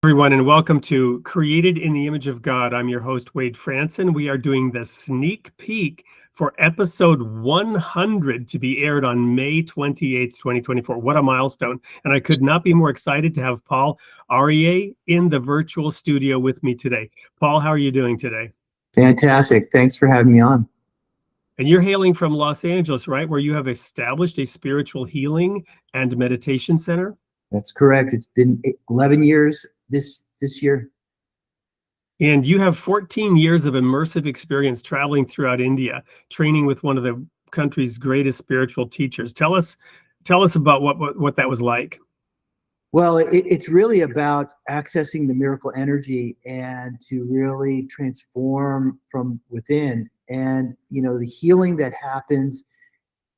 Everyone, and welcome to Created in the Image of God. I'm your host, Wade Franson. We are doing the sneak peek for episode 100 to be aired on May 28th, 2024. What a milestone. And I could not be more excited to have Paul Aurier in the virtual studio with me today. Paul, how are you doing today? Fantastic. Thanks for having me on. And you're hailing from Los Angeles, right? Where you have established a spiritual healing and meditation center? That's correct. It's been 11 years this year. And you have 14 years of immersive experience traveling throughout India, training with one of the country's greatest spiritual teachers. Tell us about what that was like. Well, it's really about accessing the miracle energy and to really transform from within. And, the healing that happens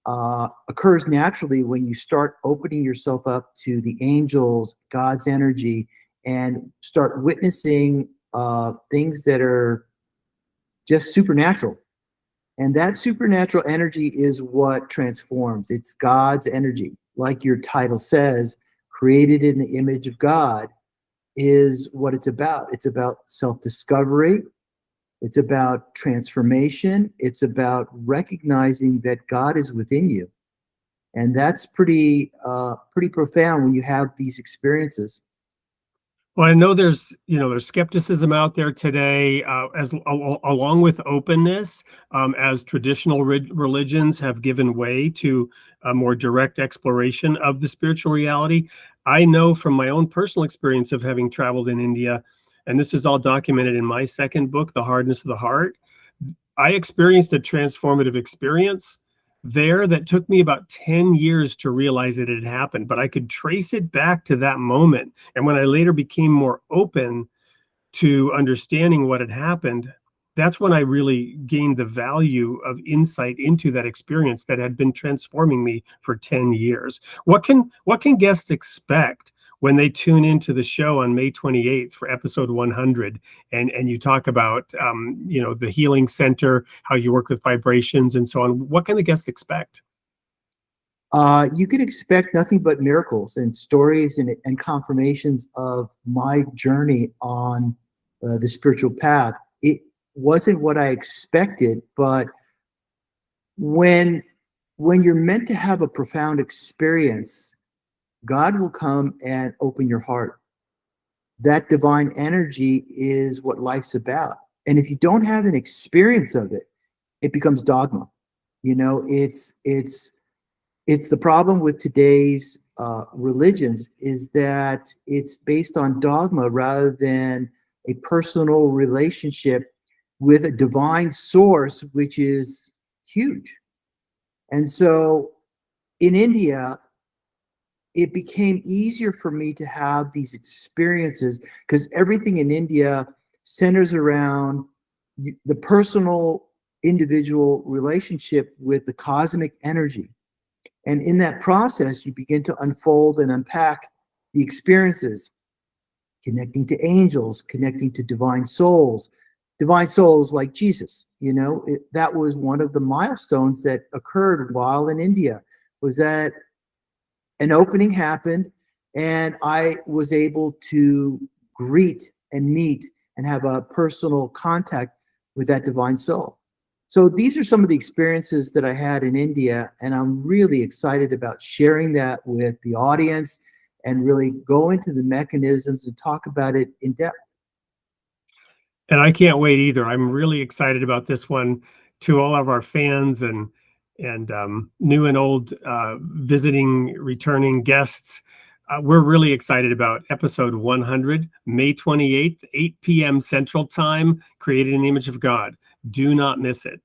occurs naturally when you start opening yourself up to the angels, God's energy, and start witnessing things that are just supernatural. And that supernatural energy is what transforms. It's God's energy. Like your title says, created in the image of God is what it's about. It's about self-discovery. It's about transformation. It's about recognizing that God is within you. And that's pretty profound when you have these experiences. Well, I know there's skepticism out there today, along with openness, as traditional religions have given way to a more direct exploration of the spiritual reality. I know from my own personal experience of having traveled in India, and this is all documented in my second book, The Hardness of the Heart. I experienced a transformative experience there that took me about 10 years to realize it had happened, but I could trace it back to that moment. And when I later became more open to understanding what had happened, that's when I really gained the value of insight into that experience that had been transforming me for 10 years. What can guests expect when they tune into the show on May 28th for episode 100, and you talk about the healing center, how you work with vibrations and so on? What can the guests expect? You can expect nothing but miracles and stories and confirmations of my journey on the spiritual path. It wasn't what I expected, but when you're meant to have a profound experience, God will come and open your heart. That divine energy is what life's about. And if you don't have an experience of it, it becomes dogma. It's the problem with today's religions is that it's based on dogma rather than a personal relationship with a divine source, which is huge. And so in India, it became easier for me to have these experiences because everything in India centers around the personal, individual relationship with the cosmic energy. And in that process, you begin to unfold and unpack the experiences, connecting to angels, connecting to divine souls like Jesus. That was one of the milestones that occurred while in India, was that an opening happened and I was able to greet and meet and have a personal contact with that divine soul. So these are some of the experiences that I had in India, and I'm really excited about sharing that with the audience and really go into the mechanisms and talk about it in depth. And I can't wait either. I'm really excited about this one. To all of our fans and new and old visiting, returning guests, we're really excited about episode 100, May 28th, 8 p.m. Central Time, Created in the Image of God. Do not miss it.